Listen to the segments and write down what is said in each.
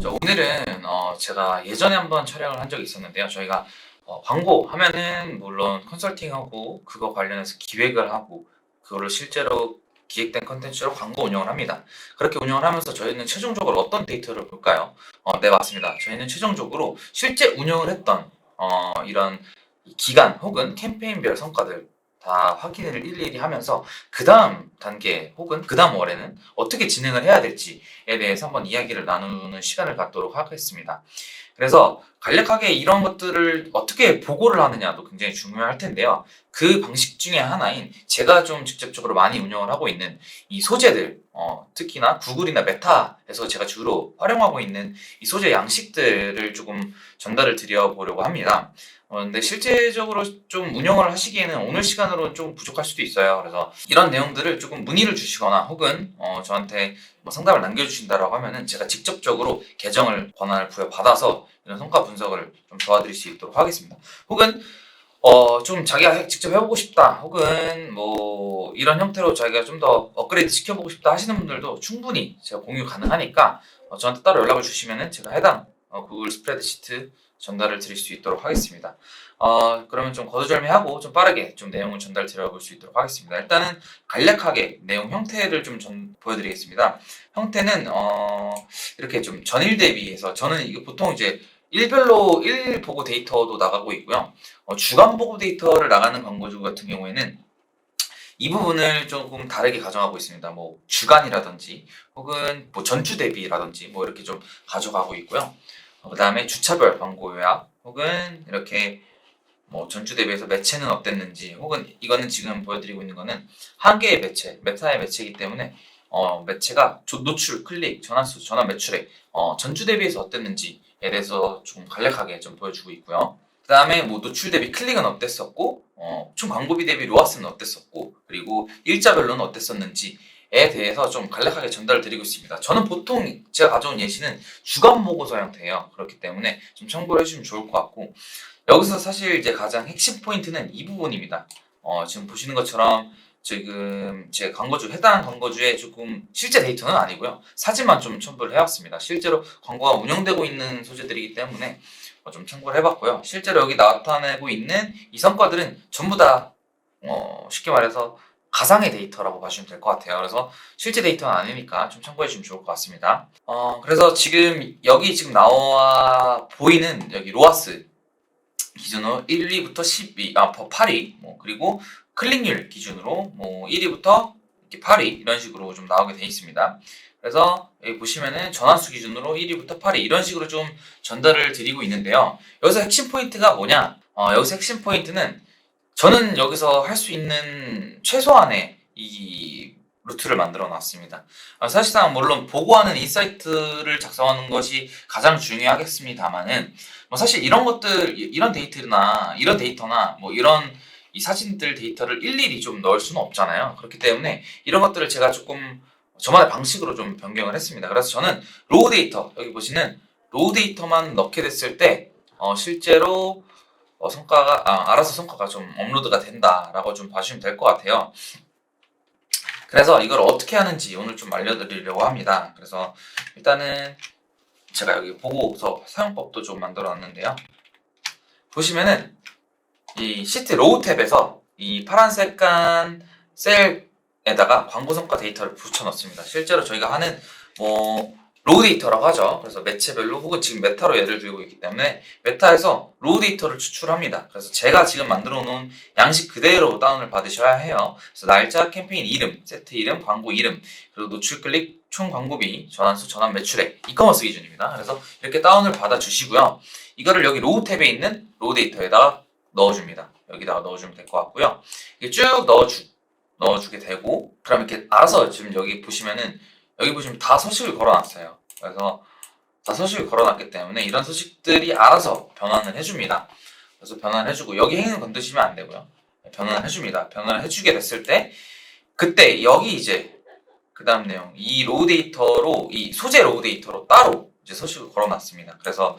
오늘은 제가 예전에 한번 촬영을 한 적이 있었는데요. 저희가 광고 하면은 물론 컨설팅하고 그거 관련해서 기획을 하고 그거를 실제로 기획된 컨텐츠로 광고 운영을 합니다. 그렇게 운영을 하면서 저희는 최종적으로 어떤 데이터를 볼까요? 네, 맞습니다. 저희는 최종적으로 실제 운영을 했던 이런 기간 혹은 캠페인별 성과들 다 확인을 일일이 하면서 그 다음 단계 혹은 그 다음 월에는 어떻게 진행을 해야 될지에 대해서 한번 이야기를 나누는 시간을 갖도록 하겠습니다. 그래서 간략하게 이런 것들을 어떻게 보고를 하느냐도 굉장히 중요할 텐데요. 그 방식 중에 하나인 제가 좀 직접적으로 많이 운영을 하고 있는 이 소재들, 특히나 구글이나 메타에서 제가 주로 활용하고 있는 이 소재 양식들을 조금 전달을 드려보려고 합니다. 근데 실제적으로 좀 운영을 하시기에는 오늘 시간으로는 좀 부족할 수도 있어요. 그래서 이런 내용들을 조금 문의를 주시거나 혹은 저한테 뭐 상담을 남겨주신다라고 하면은 제가 직접적으로 계정을 권한을 부여받아서 이런 성과 분석을 좀 도와드릴 수 있도록 하겠습니다. 혹은 좀 자기가 직접 해보고 싶다 혹은 뭐 이런 형태로 자기가 좀 더 업그레이드 시켜보고 싶다 하시는 분들도 충분히 제가 공유 가능하니까 저한테 따로 연락을 주시면은 제가 해당 구글 스프레드시트 전달을 드릴 수 있도록 하겠습니다. 그러면 좀 거두절미하고 좀 빠르게 좀 내용을 전달 드려볼 수 있도록 하겠습니다. 일단은 간략하게 내용 형태를 좀 보여드리겠습니다. 형태는 이렇게 좀 전일 대비해서 저는 이거 보통 이제 일별로 일 보고 데이터도 나가고 있고요. 주간 보고 데이터를 나가는 광고주 같은 경우에는 이 부분을 조금 다르게 가정하고 있습니다. 뭐 주간이라든지 혹은 뭐 전주 대비라든지 뭐 이렇게 좀 가져가고 있고요. 그 다음에 주차별 광고 요약 혹은 이렇게 뭐 전주 대비해서 매체는 어땠는지 혹은 이거는 지금 보여드리고 있는 거는 한 개의 매체, 메타의 매체이기 때문에 매체가 노출, 클릭, 전환수, 전환 매출액 전주 대비해서 어땠는지에 대해서 좀 간략하게 좀 보여주고 있고요. 그 다음에 뭐 노출 대비 클릭은 어땠었고 총 광고비 대비 로아스는 어땠었고 그리고 일자별로는 어땠었는지에 대해서 좀 간략하게 전달을 드리고 있습니다. 저는 보통 제가 가져온 예시는 주간 보고서 형태예요. 그렇기 때문에 좀 참고를 해주시면 좋을 것 같고 여기서 사실 이제 가장 핵심 포인트는 이 부분입니다. 지금 보시는 것처럼 지금 제 광고주, 해당 광고주의 조금 실제 데이터는 아니고요. 사진만 좀 첨부를 해왔습니다. 실제로 광고가 운영되고 있는 소재들이기 때문에 좀 참고를 해봤고요. 실제로 여기 나타내고 있는 이 성과들은 전부 다 쉽게 말해서 가상의 데이터라고 봐주시면 될 것 같아요. 그래서 실제 데이터는 아니니까 좀 참고해 주시면 좋을 것 같습니다. 그래서 지금 여기 지금 나와 보이는 여기 로아스 기준으로 1위부터 12, 8위, 뭐, 그리고 클릭률 기준으로 뭐 1위부터 이렇게 8위 이런 식으로 좀 나오게 되어 있습니다. 그래서 여기 보시면은 전환수 기준으로 1위부터 8위 이런 식으로 좀 전달을 드리고 있는데요. 여기서 핵심 포인트가 뭐냐? 여기서 핵심 포인트는 저는 여기서 할 수 있는 최소한의 이 루트를 만들어 놨습니다. 사실상 물론 보고하는 인사이트를 작성하는 것이 가장 중요하겠습니다만은 뭐 사실 이런 것들 이런 데이터나 뭐 이런 이 사진들 데이터를 일일이 좀 넣을 수는 없잖아요. 그렇기 때문에 이런 것들을 제가 조금 저만의 방식으로 좀 변경을 했습니다. 그래서 저는 로우 데이터 여기 보시는 로우 데이터만 넣게 됐을 때 실제로 성과가 알아서 성과가 좀 업로드가 된다라고 좀 봐주시면 될 것 같아요. 그래서 이걸 어떻게 하는지 오늘 좀 알려드리려고 합니다. 그래서 일단은 제가 여기 보고서 사용법도 좀 만들어 놨는데요. 보시면은 이 시트 로우 탭에서 이 파란색깔 셀에다가 광고 성과 데이터를 붙여 넣습니다. 실제로 저희가 하는 뭐 로우 데이터라고 하죠. 그래서 매체별로 혹은 지금 메타로 예를 들고 있기 때문에 메타에서 로우 데이터를 추출합니다. 그래서 제가 지금 만들어 놓은 양식 그대로 다운을 받으셔야 해요. 그래서 날짜, 캠페인 이름, 세트 이름, 광고 이름, 그리고 노출 클릭, 총 광고비, 전환수, 전환 매출액, 이커머스 기준입니다. 그래서 이렇게 다운을 받아 주시고요. 이거를 여기 로우 탭에 있는 로우 데이터에다가 넣어줍니다. 여기다가 넣어주면 될 것 같고요. 이게 쭉 넣어주게 되고, 그럼 이렇게 알아서 지금 여기 보시면은 여기 보시면 다 서식을 걸어놨어요. 그래서 다 서식을 걸어놨기 때문에 이런 서식들이 알아서 변환을 해줍니다. 그래서 변환을 해주고 여기 행은 건드시면 안 되고요. 변환을 해줍니다. 변환을 해주게 됐을 때 그때 여기 이제 그 다음 내용 이 로우 데이터로 이 소재 로우 데이터로 따로 이제 서식을 걸어놨습니다. 그래서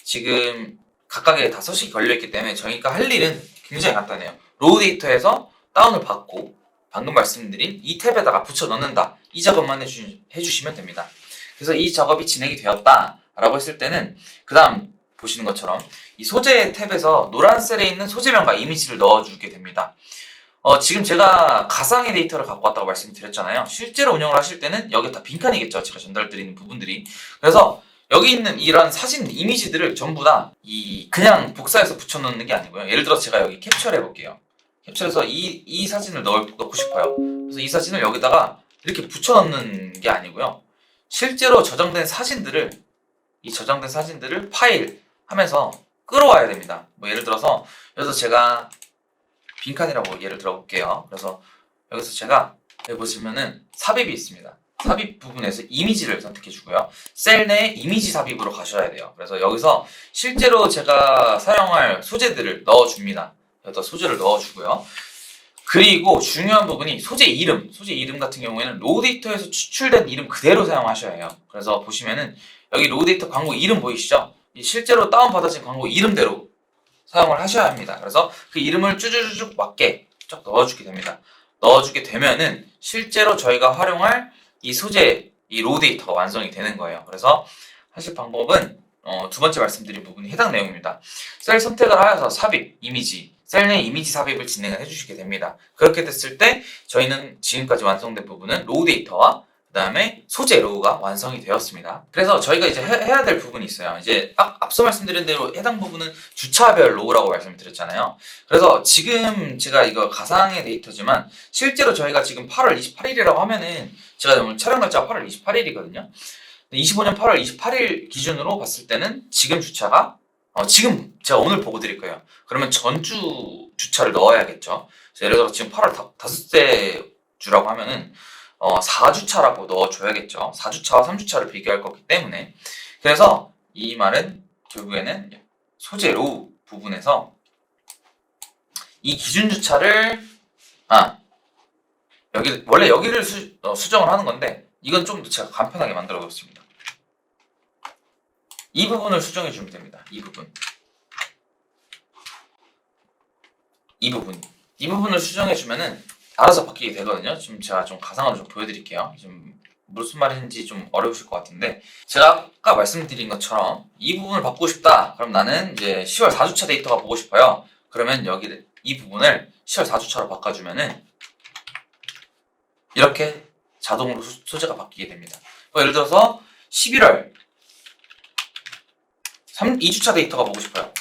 지금 각각에 다 서식이 걸려있기 때문에 저희가 할 일은 굉장히 간단해요. 로우 데이터에서 다운을 받고 방금 말씀드린 이 탭에다가 붙여 넣는다. 이 작업만 해주시면 됩니다. 그래서 이 작업이 진행이 되었다 라고 했을 때는 그 다음 보시는 것처럼 이 소재 탭에서 노란 셀에 있는 소재명과 이미지를 넣어주게 됩니다. 지금 제가 가상의 데이터를 갖고 왔다고 말씀드렸잖아요. 실제로 운영을 하실 때는 여기 다 빈칸이겠죠. 제가 전달드리는 부분들이. 그래서 여기 있는 이런 사진, 이미지들을 전부 다 그냥 복사해서 붙여넣는 게 아니고요. 예를 들어서 제가 여기 캡처를 해볼게요. 캡처해서 이 사진을 넣고 싶어요. 그래서 이 사진을 여기다가 이렇게 붙여넣는 게 아니고요. 실제로 저장된 사진들을 파일 하면서 끌어와야 됩니다. 뭐 예를 들어서 여기서 제가 빈칸이라고 예를 들어 볼게요. 그래서 여기서 제가 여기 보시면은 삽입이 있습니다. 삽입 부분에서 이미지를 선택해 주고요. 셀 내 이미지 삽입으로 가셔야 돼요. 그래서 여기서 실제로 제가 사용할 소재들을 넣어 줍니다. 여기다 소재를 넣어 주고요. 그리고 중요한 부분이 소재 이름 같은 경우에는 로우 데이터에서 추출된 이름 그대로 사용하셔야 해요. 그래서 보시면은 여기 로우 데이터 광고 이름 보이시죠? 실제로 다운받아진 광고 이름대로 사용을 하셔야 합니다. 그래서 그 이름을 쭈쭈쭈 맞게 쫙 넣어주게 됩니다. 넣어주게 되면은 실제로 저희가 활용할 이 소재, 이 로우 데이터가 완성이 되는 거예요. 그래서 하실 방법은 두 번째 말씀드린 부분이 해당 내용입니다. 셀 선택을 하여서 삽입, 이미지, 셀 내 이미지 삽입을 진행을 해주시게 됩니다. 그렇게 됐을 때 저희는 지금까지 완성된 부분은 로우 데이터와 그 다음에 소재 로우가 완성이 되었습니다. 그래서 저희가 이제 해야 될 부분이 있어요. 이제 앞서 말씀드린 대로 해당 부분은 주차별 로우라고 말씀을 드렸잖아요. 그래서 지금 제가 이거 가상의 데이터지만 실제로 저희가 지금 8월 28일이라고 하면은 제가 오늘 촬영 날짜가 8월 28일이거든요. 25년 8월 28일 기준으로 봤을 때는 지금 주차가 지금 제가 오늘 보고 드릴 거예요. 그러면 전주 주차를 넣어야겠죠. 예를 들어 지금 8월 5째 주라고 하면은 4주차라고 넣어줘야겠죠. 4주차와 3주차를 비교할 거기 때문에. 그래서 이 말은 결국에는 소재 로우 부분에서 이 기준 주차를 원래 여기를 수정을 하는 건데 이건 좀 더 제가 간편하게 만들어 뒀습니다. 이 부분을 수정해 주면 됩니다. 이 부분을 수정해 주면은 알아서 바뀌게 되거든요. 지금 제가 좀 가상으로 좀 보여드릴게요. 좀 무슨 말인지 좀 어려우실 것 같은데 제가 아까 말씀드린 것처럼 이 부분을 바꾸고 싶다. 그럼 나는 이제 10월 4주차 데이터가 보고 싶어요. 그러면 여기 이 부분을 10월 4주차로 바꿔주면은 이렇게 자동으로 소재가 바뀌게 됩니다. 예를 들어서 11월 2주차 데이터가 보고 싶어요.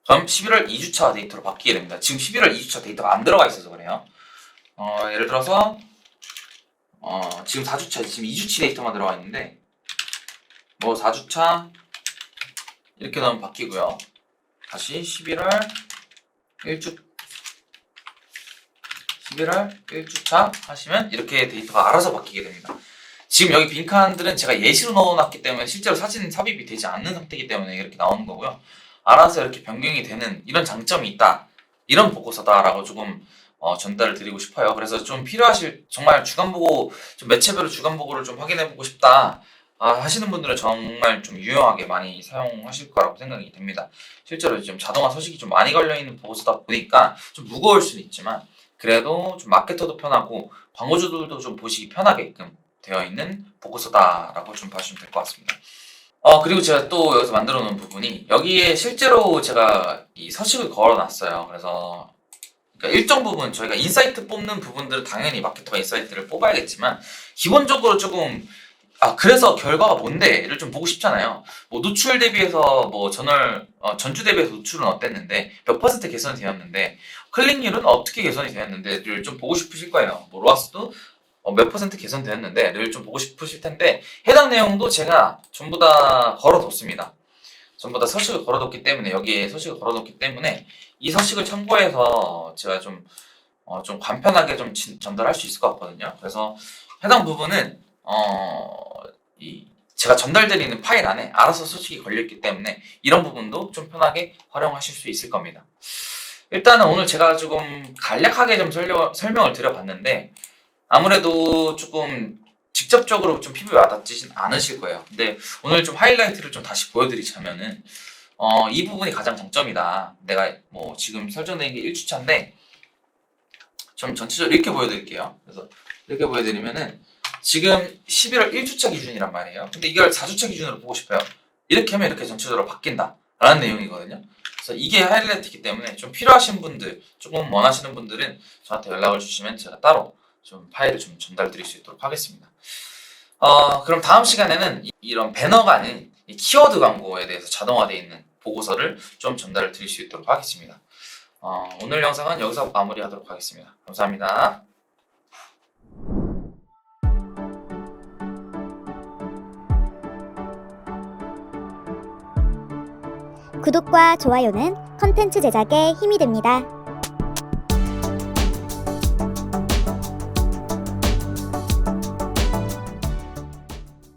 그럼 11월 2주차 데이터로 바뀌게 됩니다. 지금 11월 2주차 데이터가 안 들어가 있어서 그래요. 예를 들어서 지금 4주차, 지금 2주치 데이터만 들어가 있는데 4주차 이렇게 넣으면 바뀌고요. 다시 11월 1주차 하시면 이렇게 데이터가 알아서 바뀌게 됩니다. 지금 여기 빈칸들은 제가 예시로 넣어놨기 때문에 실제로 사진 삽입이 되지 않는 상태이기 때문에 이렇게 나오는 거고요. 알아서 이렇게 변경이 되는 이런 장점이 있다. 이런 보고서다라고 조금 전달을 드리고 싶어요. 그래서 좀 필요하실 정말 주간보고 좀 매체별로 주간보고를 좀 확인해보고 싶다 하시는 분들은 정말 좀 유용하게 많이 사용하실 거라고 생각이 됩니다. 실제로 지금 자동화 서식이 좀 많이 걸려있는 보고서다 보니까 좀 무거울 수는 있지만 그래도 좀 마케터도 편하고 광고주들도 좀 보시기 편하게끔 되어 있는 보고서다라고 좀 봐주시면 될 것 같습니다. 그리고 제가 또 여기서 만들어 놓은 부분이 여기에 실제로 제가 이 서식을 걸어 놨어요. 그래서 그러니까 일정 부분 저희가 인사이트 뽑는 부분들은 당연히 마케터가 인사이트를 뽑아야겠지만 기본적으로 조금 그래서 결과가 뭔데를 좀 보고 싶잖아요. 노출 대비해서 전주 대비해서 노출은 어땠는데 몇 퍼센트 개선이 되었는데 클릭률은 어떻게 개선이 되었는데를 좀 보고 싶으실 거예요. 로아스도 몇 퍼센트 개선되었는데를 좀 보고 싶으실 텐데 해당 내용도 제가 전부 다 걸어뒀습니다. 전부 다 서식을 걸어뒀기 때문에 여기에 서식을 걸어뒀기 때문에 이 서식을 참고해서 제가 좀 간편하게 좀 전달할 수 있을 것 같거든요. 그래서 해당 부분은 제가 전달드리는 파일 안에 알아서 서식이 걸려있기 때문에 이런 부분도 좀 편하게 활용하실 수 있을 겁니다. 일단은 오늘 제가 조금 간략하게 좀 설명을 드려봤는데 아무래도 조금 직접적으로 좀 피부에 와닿지는 않으실 거예요. 근데 오늘 좀 하이라이트를 좀 다시 보여드리자면은 이 부분이 가장 장점이다. 내가 지금 설정된 게 1주차인데 좀 전체적으로 이렇게 보여드릴게요. 그래서 이렇게 보여드리면은 지금 11월 1주차 기준이란 말이에요. 근데 이걸 4주차 기준으로 보고 싶어요. 이렇게 하면 이렇게 전체적으로 바뀐다라는 내용이거든요. 그래서 이게 하이라이트이기 때문에 좀 필요하신 분들, 조금 원하시는 분들은 저한테 연락을 주시면 제가 따로 좀 파일을 좀 전달 드릴 수 있도록 하겠습니다. 그럼 다음 시간에는 이런 배너가 아닌 이 키워드 광고에 대해서 자동화되어 있는 보고서를 좀 전달을 드릴 수 있도록 하겠습니다. 오늘 영상은 여기서 마무리하도록 하겠습니다. 감사합니다. 구독과 좋아요는 컨텐츠 제작에 힘이 됩니다.